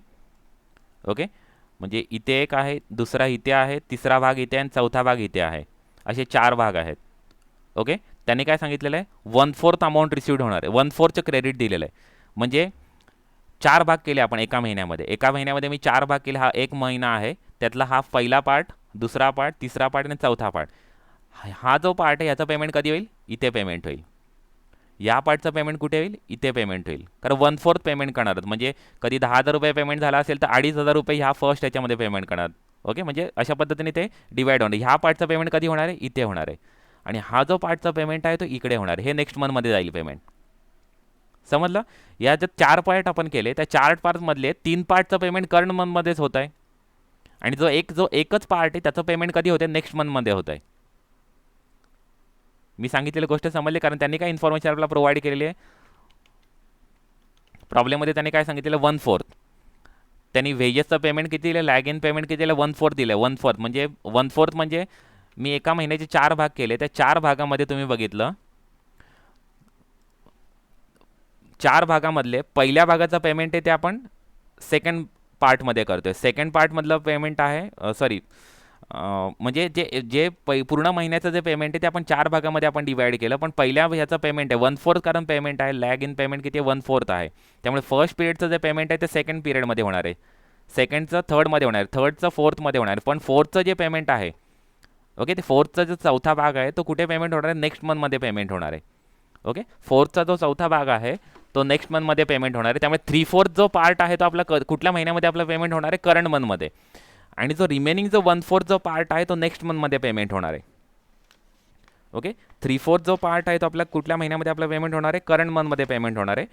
S1: ओके, म्हणजे इथे एक आहे, दुसरा इथे आहे, तिसरा भाग इथे आणि चौथा भाग इथे आहे. असे 4 भाग आहेत. ओके, त्यांनी काय सांगितलेलं आहे? 1/4 अमाऊंट रिसिव्ड होणार आहे. 1/4चं क्रेडिट दिलेलं आहे. म्हणजे 4 भाग केले आपण एका महिन्यामध्ये. एका महिन्यामध्ये मी 4 भाग केले. हा 1 महिना आहे, त्यातला हा पहिला पार्ट, दुसरा पार्ट, तिसरा पार्ट आणि चौथा पार्ट. हा जो पार्ट आहे याचं पेमेंट कधी होईल? इथे पेमेंट होईल. या पार्टचं पेमेंट कुठे होईल? इथे पेमेंट होईल. कारण 1/4 पेमेंट करणार आहेत. म्हणजे कधी 10,000 रुपये पेमेंट झाला असेल तर 2,500 रुपये ह्या फर्स्ट याच्यामध्ये पेमेंट करणार. ओके, म्हणजे अशा पद्धतीने ते डिवाइड होणार. ह्या पार्टचं पेमेंट कधी होणार आहे? इथे होणार आहे. आणि हा जो पार्टचा पेमेंट आहे तो इकडे होणार आहे. हे नेक्स्ट मंथमध्ये जाईल पेमेंट. समजलं? या ज्या 4 पार्ट आपण केले त्या 4 पार्टमधले 3 पार्टचं पेमेंट करंट मंथमध्येच होत आहे. आणि जो एकच पार्ट आहे त्याचं पेमेंट कधी होते, नेक्स्ट मंथमध्ये होत आहे. मी सांगितलेली गोष्ट समजली, कारण त्यांनी काय इन्फॉर्मेशन आपल्याला प्रोव्हाइड केलेली आहे. प्रॉब्लेममध्ये त्यांनी काय सांगितलेलं, 1/4. त्यांनी वेजेसचं पेमेंट किती दिलं, लॅग इन पेमेंट किती दिलं, 1/4 दिलं. 1/4 म्हणजे 1/4 म्हणजे मी एका महिन्याचे 4 भाग केले, त्या 4 भागामध्ये तुम्ही बघितलं, 4 भागामधले पहिल्या भागाचं पेमेंट आहे ते आपण सेकंड पार्टमध्ये करतोय. सेकंड पार्टमधलं पेमेंट आहे सॉरी म्हणजे जे जे पूर्ण महिन्याचं जे पेमेंट आहे ते आपण 4 भागामध्ये आपण डिवाइड केलं, पण पहिल्या ह्याचं पेमेंट आहे 1/4 कारण पेमेंट आहे, लॅग इन पेमेंट किती आहे, 1/4 आहे. त्यामुळे फर्स्ट पिरियडचं जे पेमेंट आहे ते सेकंड पिरियडमध्ये होणार आहे, सेकंडचं थर्डमध्ये होणार आहे, थर्डचं फोर्थमध्ये होणार आहे. पण फोर्थचं जे पेमेंट आहे, ओके, ते फोर्थचा जो चौथा भाग आहे तो कुठे पेमेंट होणार आहे, नेक्स्ट मंथमध्ये पेमेंट होणार आहे. ओके, फोर्थचा जो चौथा भाग आहे तो नेक्स्ट मंथमध्ये पेमेंट होणार आहे. त्यामुळे 3/4 जो पार्ट आहे तो आपला कुठल्या महिन्यामध्ये आपला पेमेंट होणार आहे, करंट मंथमध्ये. आणि जो रिमेनिंग जो 1/4 जो पार्ट आहे तो नेक्स्ट मंथमध्ये पेमेंट होणार आहे. ओके, 3/4 जो पार्ट आहे तो आपल्या कुठल्या महिन्यामध्ये आपला पेमेंट होणार आहे, करंट मंथमध्ये पेमेंट होणार आहे.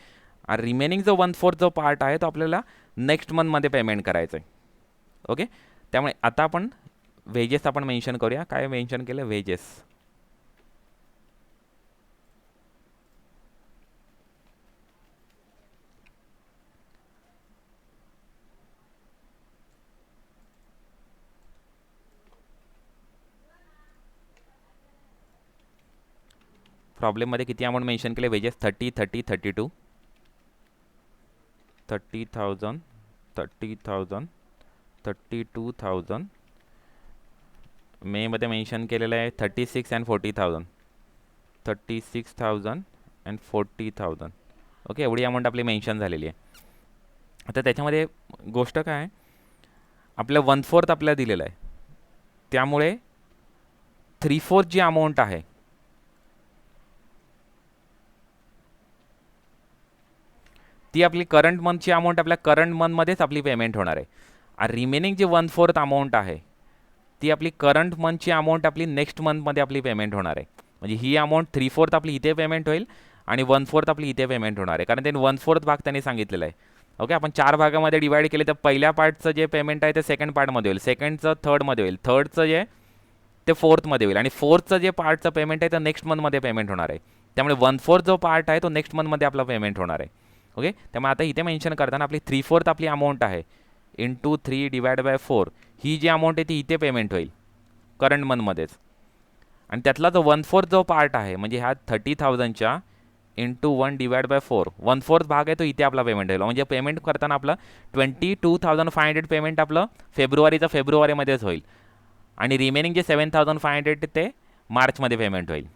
S1: आणि रिमेनिंग जो 1/4 जो पार्ट आहे तो आपल्याला नेक्स्ट मंथमध्ये पेमेंट करायचं आहे. ओके, त्यामुळे आता आपण वेजेस आपण मेन्शन करूया. काय मेन्शन केलं, वेजेस. प्रॉब्लेममध्ये किती अमाऊंट मेन्शन केले, वेजेस 30, 30, 32, 30,000, 30,000, 32,000. मेमध्ये मेन्शन केलेलं आहे 36 अँड 40,000, 36,000 अँड 40,000. ओके, एवढी अमाऊंट आपली मेन्शन झालेली आहे. आता त्याच्यामध्ये गोष्ट काय आहे, आपलं 1/4 आपल्याला दिलेलं आहे, त्यामुळे 3/4 जी अमाऊंट आहे ती आपली करंट मंथची अमाऊंट आपल्या करंट मंथमध्येच आपली पेमेंट होणार आहे. आणि रिमेनिंग जी 1/4 अमाऊंट आहे ती आपली करंट मंथची अमाऊंट आपली नेक्स्ट मंथमध्ये आपली पेमेंट होणार आहे. म्हणजे ही अमाऊंट 3/4 आपली इथे पेमेंट होईल आणि 1/4 आपली इथे पेमेंट होणार आहे, कारण त्यांनी 1/4 भाग त्यांनी सांगितलेला आहे. ओके, आपण 4 भागामध्ये डिवाइड केले तर पहिल्या पार्टचं जे पेमेंट आहे ते सेकंड पार्टमध्ये होईल, सेकंडचं थर्डमध्ये होईल, थर्डचं जे ते फोर्थमध्ये होईल, आणि फोर्थचं जे पार्टचं पेमेंट आहे ते नेक्स्ट मंथमध्ये पेमेंट होणार आहे. त्यामुळे 1/4 जो पार्ट आहे तो नेक्स्ट मंथमध्ये आपला पेमेंट होणार आहे. ओके, त्यामुळे आता इथे मेन्शन करताना आपली 3/4 आपली अमाऊंट आहे इंटू 3 डिवाइड बाय 4, ही जी अमाऊंट आहे ती इथे पेमेंट होईल करंट मंथमध्येच. आणि त्यातला जो 1/4 जो पार्ट आहे म्हणजे ह्या 30,000च्या इंटू 1 डिवाइड बाय 4, 1/4 भाग आहे तो इथे आपला पेमेंट होईल. म्हणजे पेमेंट करताना आपलं 22,500 पेमेंट आपलं फेब्रुवारीमध्येच होईल, आणि रिमेनिंग जे 7,500 ते मार्चमध्ये पेमेंट होईल.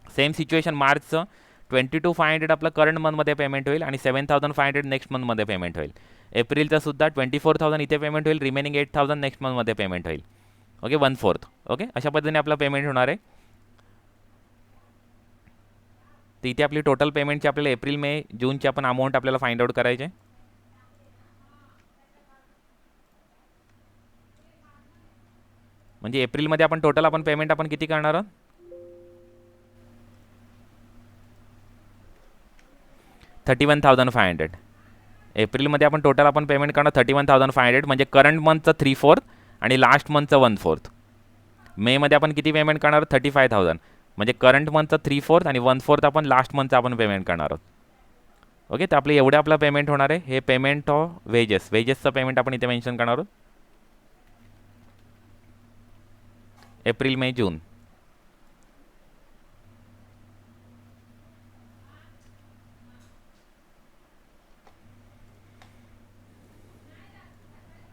S1: सेम सिच्युएशन, मार्चचं 22,500 आपलं करंट मंथमध्ये पेमेंट होईल आणि 7,500 नेक्स्ट मंथमध्ये पेमेंट होईल. एप्रिलचं सुद्धा 24,000 इथे पेमेंट होईल, रिमेनिंग 8,000 नेक्स्ट मंथमध्ये पेमेंट होईल. ओके, 1/4. ओके, अशा पद्धतीने आपलं पेमेंट होणार आहे. तर इथे आपली टोटल पेमेंटची आपल्याला एप्रिल मे जूनची आपण अमाऊंट आपल्याला फाइंड आउट करायचे. म्हणजे एप्रिलमध्ये आपण टोटल आपण पेमेंट आपण किती करणार आहोत, 31,500. एप्रिलमध्ये आपण टोटल आपण पेमेंट करणार 31,500, म्हणजे करंट मंथचं 3/4 आणि लास्ट मंथचं 1/4. मेमध्ये आपण किती पेमेंट करणार, 35,000, म्हणजे करंट मंथचं 3/4 आणि 1/4 आपण लास्ट मंथचं आपण पेमेंट करणार आहोत. ओके, तर आपलं एवढं आपलं पेमेंट होणार आहे. हे पेमेंट ऑफ वेजेसचं पेमेंट आपण इथे मेन्शन करणार आहोत, एप्रिल मे जून.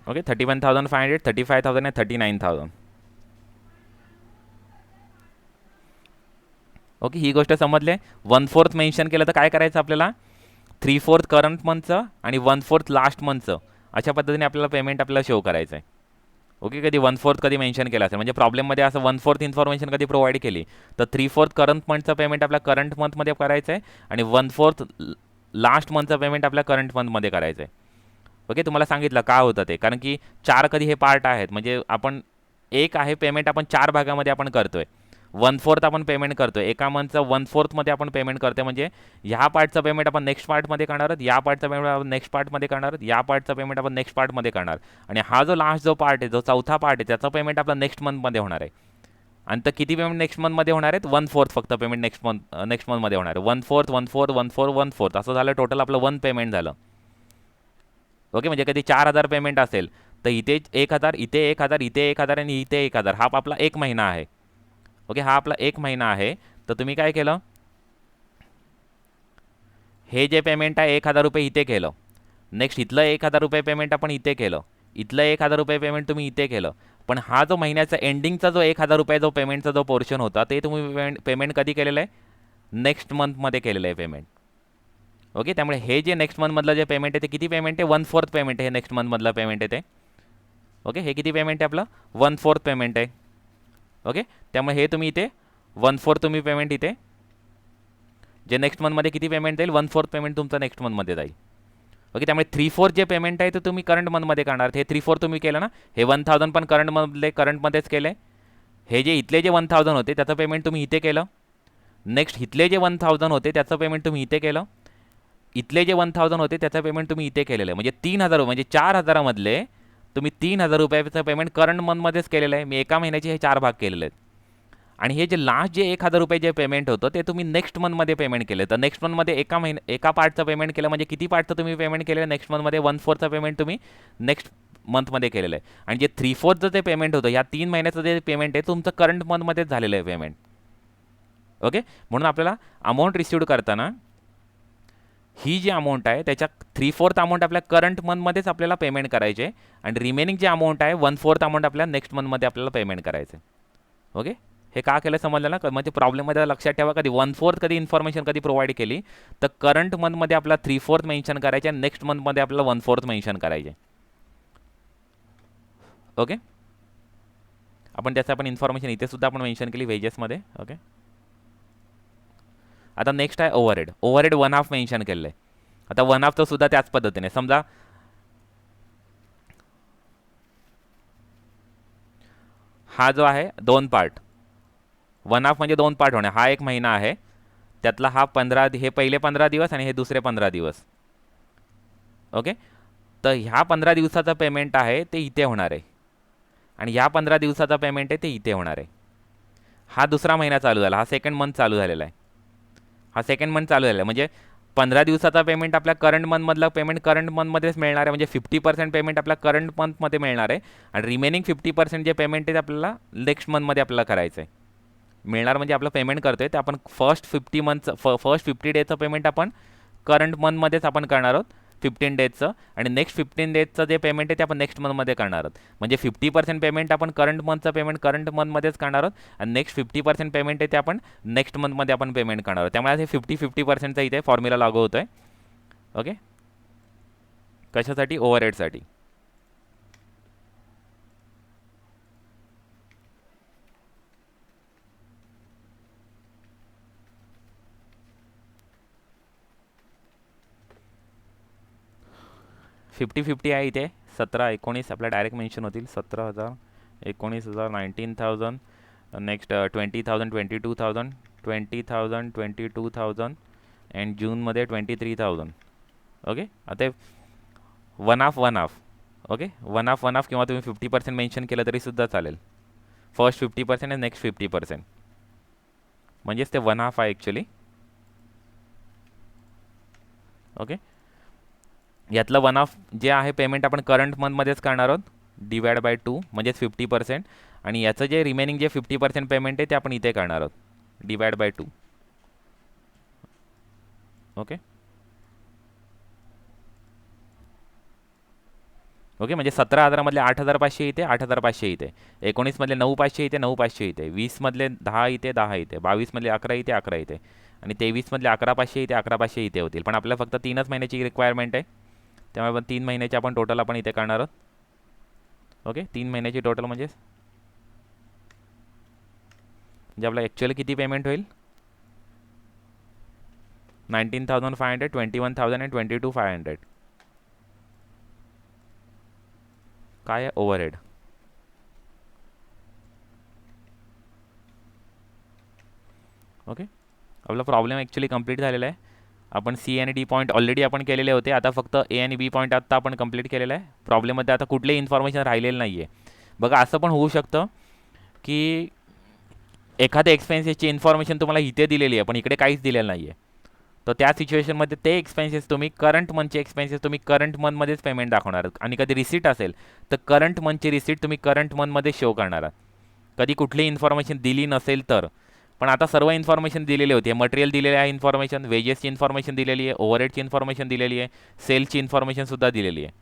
S1: ओके, 31,500, 35,000 आणि 39,000. ओके, ही गोष्ट समजले. 1/4 मेन्शन केलं तर काय करायचं आपल्याला, 3/4 करंट मंथचं आणि 1/4 लास्ट मंथचं, अशा पद्धतीने आपल्याला पेमेंट आपल्याला शो करायचं आहे. ओके, कधी 1/4 कधी मेन्शन केलं असेल, म्हणजे प्रॉब्लेममध्ये असं 1/4 इन्फॉर्मेशन कधी प्रोव्हाइड केली तर 3/4 करंट मंथचं पेमेंट आपल्या करंट मंथमध्ये करायचं आहे आणि 1/4 लास्ट मंथचं पेमेंट आपल्या करंट मंथमध्ये करायचं आहे. ओके, तुम्हाला सांगितलं का होतं ते, कारण की 4 कधी हे पार्ट आहेत, म्हणजे आपण एक आहे पेमेंट आपण 4 भागामध्ये आपण करतोय. 1/4 आपण पेमेंट करतोय एका मंथचं 1/4मध्ये आपण पेमेंट करतोय म्हणजे ह्या पार्टचं पेमेंट आपण नेक्स्ट पार्टमध्ये करणार आहोत, या पार्टचं पेमेंट आपण नेक्स्ट पार्टमध्ये करणार आहोत, या पार्टचं पेमेंट आपण नेक्स्ट पार्टमध्ये करणार आणि हा जो लास्ट जो पार्ट आहे जो चौथा पार्ट आहे त्याचं पेमेंट आपलं नेक्स्ट मंथमध्ये होणार आहे. आणि तर किती पेमेंट नेक्स्ट मंथमध्ये होणार आहेत 1/4 फक्त पेमेंट नेक्स्ट मंथमध्ये होणार आहे. 1/4 1/4 1/4 1/4 असं झालं टोटल आपलं 1 पेमेंट झालं. ओके म्हणजे कधी 4,000 पेमेंट असेल तर इथे 1,000 इथे 1,000 इथे 1,000 आणि इथे 1,000 हा आपला 1 महिना आहे. ओके हा आपला 1 महिना आहे. तर तुम्ही काय केलं हे जे पेमेंट आहे 1,000 रुपये इथे केलं, नेक्स्ट इथलं 1,000 रुपये पेमेंट आपण इथे केलं, इथलं 1,000 रुपये पेमेंट तुम्ही इथे केलं. पण हा जो महिन्याचा एंडिंगचा जो 1,000 रुपये जो पेमेंटचा जो पोर्शन होता ते तुम्ही पेमेंट कधी केलेलं आहे नेक्स्ट मंथमध्ये केलेलं आहे पेमेंट. ओके त्यामुळे हे जे नेक्स्ट मंथमधलं जे पेमेंट आहे ते किती पेमेंट आहे 1/4 पेमेंट आहे हे नेक्स्ट मंथमधलं पेमेंट आहे ते. ओके हे किती पेमेंट आहे आपलं 1/4 पेमेंट आहे. ओके त्यामुळे हे तुम्ही इथे 1/4 तुम्ही पेमेंट इथे जे नेक्स्ट मंथमध्ये किती पेमेंट जाईल 1/4 पेमेंट तुमचं नेक्स्ट मंथमध्ये जाईल. ओके त्यामुळे 3/4 जे पेमेंट आहे ते तुम्ही करंट मंथमध्ये करणार. हे 3/4 तुम्ही केलं ना, हे 1,000 पण करंटमध्येच केलं आहे. हे जे इथले जे 1,000 होते त्याचं पेमेंट तुम्ही इथे केलं, नेक्स्ट इथले जे 1,000 होते त्याचं पेमेंट तुम्ही इथे केलं, इथले जे 1,000 होते त्याचं पेमेंट तुम्ही इथे केलेलं आहे. म्हणजे 3,000 म्हणजे 4,000मधले तुम्ही 3,000 रुपयाचं पेमेंट करंट मंथमध्येच केलेलं आहे. मी एका महिन्याचे हे 4 भाग केलेले आहेत. आणि हे जे लास्ट जे 1,000 रुपये जे पेमेंट होतं ते तुम्ही नेक्स्ट मंथमध्ये पेमेंट केलं. तर नेक्स्ट मंथमध्ये एका पार्टचं पेमेंट केलं म्हणजे किती पार्टचं तुम्ही पेमेंट केलं नेक्स्ट मंथमध्ये 1/4चं पेमेंट तुम्ही नेक्स्ट मंथमध्ये केलेलं आहे. आणि जे 3/4चं जे पेमेंट होतं ह्या 3 महिन्याचं जे पेमेंट आहे तुमचं करंट मंथमध्येच झालेलं आहे पेमेंट. ओके म्हणून आपल्याला अमाऊंट रिसिव्ड करताना ही जी अमाऊंट आहे त्याच्या 3/4 अमाऊंट आपल्या करंट मंथमध्येच आपल्याला पेमेंट करायचे आणि रिमेनिंग जे अमाऊंट आहे 1/4 अमाऊंट आपल्याला नेक्स्ट मंथमध्ये आपल्याला पेमेंट करायचं. ओके हे का केलं समजलं ना, म्हणजे प्रॉब्लेममध्ये लक्षात ठेवा कधी 1/4 कधी इन्फॉर्मेशन कधी प्रोव्हाइड केली तर करंट मंथमध्ये आपला 3/4 मेन्शन करायचे आणि नेक्स्ट मंथमध्ये आपल्याला 1/4 मेन्शन करायचे. ओके आपण त्याचं आपण इन्फॉर्मेशन इथे सुद्धा आपण मेन्शन केली वेजेसमध्ये. ओके आता नेक्स्ट आहे ओव्हरहेड. ओव्हरहेड 1/2 मेन्शन केलेलं आहे. आता 1/2चं सुद्धा त्याच पद्धतीने समजा हा जो आहे 2 पार्ट 1/2 म्हणजे 2 पार्ट होणे. हा 1 महिना आहे त्यातला हा हे पहिले 15 दिवस आणि हे दुसरे 15 दिवस. ओके तर ह्या 15 दिवसाचा पेमेंट आहे ते इथे होणार आहे आणि ह्या 15 दिवसाचा पेमेंट आहे ते इथे होणार आहे. हा दुसरा महिना चालू झाला, हा सेकंड मंथ चालू झालेला आहे. हा सेकंड मंथ चालू झालेला आहे म्हणजे 15 दिवसाचा पेमेंट आपल्या करंट मंथमधलं पेमेंट करंट मंथमध्येच मिळणार आहे. म्हणजे 50% पेमेंट आपल्या करंट मंथमध्ये मिळणार आहे आणि रिमेनिंग 50% जे पेमेंट आहे ते आपल्याला नेक्स्ट मंथमध्ये आपल्याला करायचं आहे. मिळणार म्हणजे आपलं पेमेंट करतोय ते आपण फर्स्ट 50 डेजचं पेमेंट आपण करंट मंथमध्येच आपण करणार आहोत 15 डेजचं आणि नेक्स्ट 15 डेजचं जे पेमेंट आहे ते आपण नेक्स्ट मंथमध्ये करणार आहोत. म्हणजे 50% पेमेंट आपण करंट मंथचं पेमेंट करंट मंथमध्येच करणार आहोत आणि नेक्स्ट 50% पेमेंट आहे ते आपण नेक्स्ट मंथमध्ये आपण पेमेंट करणार आहोत. त्यामुळे हे 50-50%चा इथे फॉर्म्युला लागू होतो आहे. ओके कशासाठी ओव्हरहेडसाठी. 50-50 आहे इथे 17-19 आपल्या डायरेक्ट मेन्शन होतील. 17,000 19,000 19,000 नेक्स्ट 20,000 22,000 20,000 22,000 अँड जूनमध्ये 23,000. ओके आता 1/2 ओके 1/2 किंवा तुम्ही 50% मेन्शन केलं तरी सुद्धा चालेल. फर्स्ट 50% आणि नेक्स्ट 50% म्हणजेच ते 1/2 आहे ॲक्च्युली. ओके यातलं 1/2 जे आहे पेमेंट आपण करंट मंथमध्येच करणार आहोत डिवाइड बाय 2 म्हणजेच 50% आणि याचं जे रिमेनिंग जे 50% पेमेंट आहे ते आपण इथे करणार आहोत डिवाइड बाय 2. ओके ओके म्हणजे 17,000मधले 8,500 इथे 8,500 इथे 19मधले 9,500 इथे 9,500 इथे 20मधले 10 इथे 10 इथे 22मधले 11 इथे 11 इथे आणि 23मधले 11,500 इथे 11,500 इथे होतील. पण आपल्याला फक्त 3च महिन्याची रिक्वायरमेंट आहे त्यामुळे आपण 3 महिन्याची आपण टोटल आपण इथे करणार आहोत. ओके 3 महिन्याची टोटल म्हणजे आपलं ॲक्च्युअली किती पेमेंट होईल 19,500 21,000 आणि 22,500. काय आहे ओव्हरहेड ओके, आपला प्रॉब्लेम ॲक्च्युली कंप्लीट झालेला आहे. आपण सी आणि डी पॉईंट ऑलरेडी आपण केलेले होते. आता फक्त ए आणि बी पॉईंट आत्ता आपण कंप्लीट केलेला आहे. प्रॉब्लेममध्ये आता कुठलेही इन्फॉर्मेशन राहिलेलं नाही आहे. बघा असं पण होऊ शकतं की एखाद्या एक्सपेन्सेसची इन्फॉर्मेशन तुम्हाला इथे दिलेली आहे पण इकडे काहीच दिलेलं नाही आहे. तर त्या सिच्युएशनमध्ये ते एक्सपेन्सेस तुम्ही करंट मंथचे एक्सपेन्सेस तुम्ही करंट मंथमध्येच पेमेंट दाखवणार आहात. आणि कधी रिसीट असेल तर करंट मंथची रिसीट तुम्ही करंट मंथमध्ये शो करणार आहात. कधी कुठली इन्फॉर्मेशन दिली नसेल तर. पण आता सर्व इन्फॉर्मेशन दिलेली होती. मटेरियल दिलेले आहे इन्फॉर्मेशन, वेजेसची इन्फॉर्मेशन दिलेली आहे, ओव्हरहेडची इन्फॉर्मेशन दिलेली आहे, सेलची इन्फॉर्मेशनसुद्धा दिलेली आहे.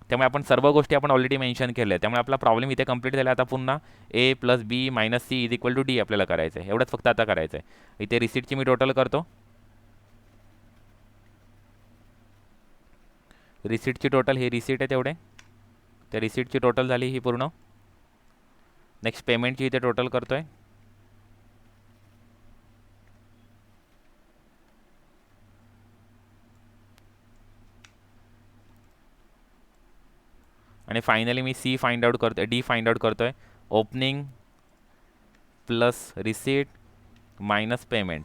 S1: त्यामुळे आपण सर्व गोष्टी आपण ऑलरेडी मेन्शन केल्या आहेत. त्यामुळे आपला प्रॉब्लेम इथे कंप्लीट झाला. आता पुन्हा A plus B minus C is equal to D आपल्याला करायचं आहे. एवढंच फक्त आता करायचं आहे. इथे रिसीटची मी टोटल करतो. रिसीटची टोटल ही रिसीट आहे तेवढे. त्या रिसीटची टोटल झाली ही पूर्ण. नेक्स्ट पेमेंटची इथे टोटल करतो आहे. आणि फायनली मी सी फाइंड आउट करतो आहे, डी फाइंड आउट करतो आहे. Opening plus receipt minus payment.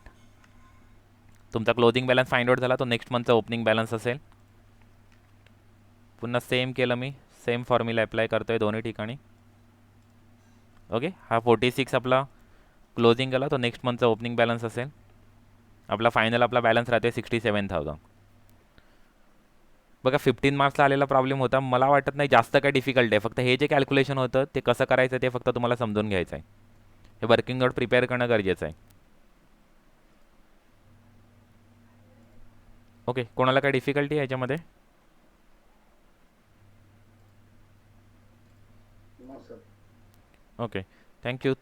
S1: तुमचा क्लोजिंग बॅलन्स फाइंड आउट झाला तो नेक्स्ट मंथचा ओपनिंग बॅलन्स असेल. पुन्हा सेम केलं मी, सेम फॉर्म्युला अप्लाय करतो आहे दोन्ही ठिकाणी. ओके, हा 46 आपला क्लोजिंग गेला तो नेक्स्ट मंथचा ओपनिंग बॅलन्स असेल. आपला फायनल आपला बॅलन्स राहते 67,000. बघा 15 मार्क्सला आलेला प्रॉब्लेम होता. मला वाटत नाही जास्त काय डिफिकल्ट आहे. फक्त हे जे कॅल्क्युलेशन होतं ते कसं करायचं ते फक्त तुम्हाला समजून घ्यायचं आहे. हे वर्किंग नोट प्रिपेअर करणं गरजेचं आहे. ओके, कोणाला काय डिफिकल्टी आहे याच्यामध्ये? Okay, thank you.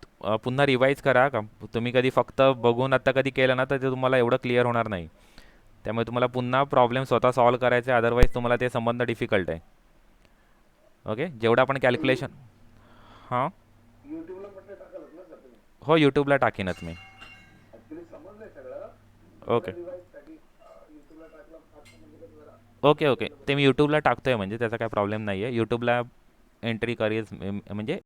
S1: पुन्हा रिवाईज करा का तुम्ही. कधी फक्त बघून आता कधी केलं ना तर ते तुम्हाला एवढं क्लिअर होणार नाही. त्यामुळे तुम्हाला पुन्हा प्रॉब्लेम स्वतः सॉल्व्ह करायचे, अदरवाईज तुम्हाला ते संबंध डिफिकल्ट आहे. ओके, जेवढं आपण कॅल्क्युलेशन. हां, हो यूट्यूबला टाकीनच मी. ओके ओके ओके, ते मी यूट्यूबला टाकतो आहे म्हणजे त्याचा काय प्रॉब्लेम नाही आहे. यूट्यूबला एंट्री करेल म्हणजे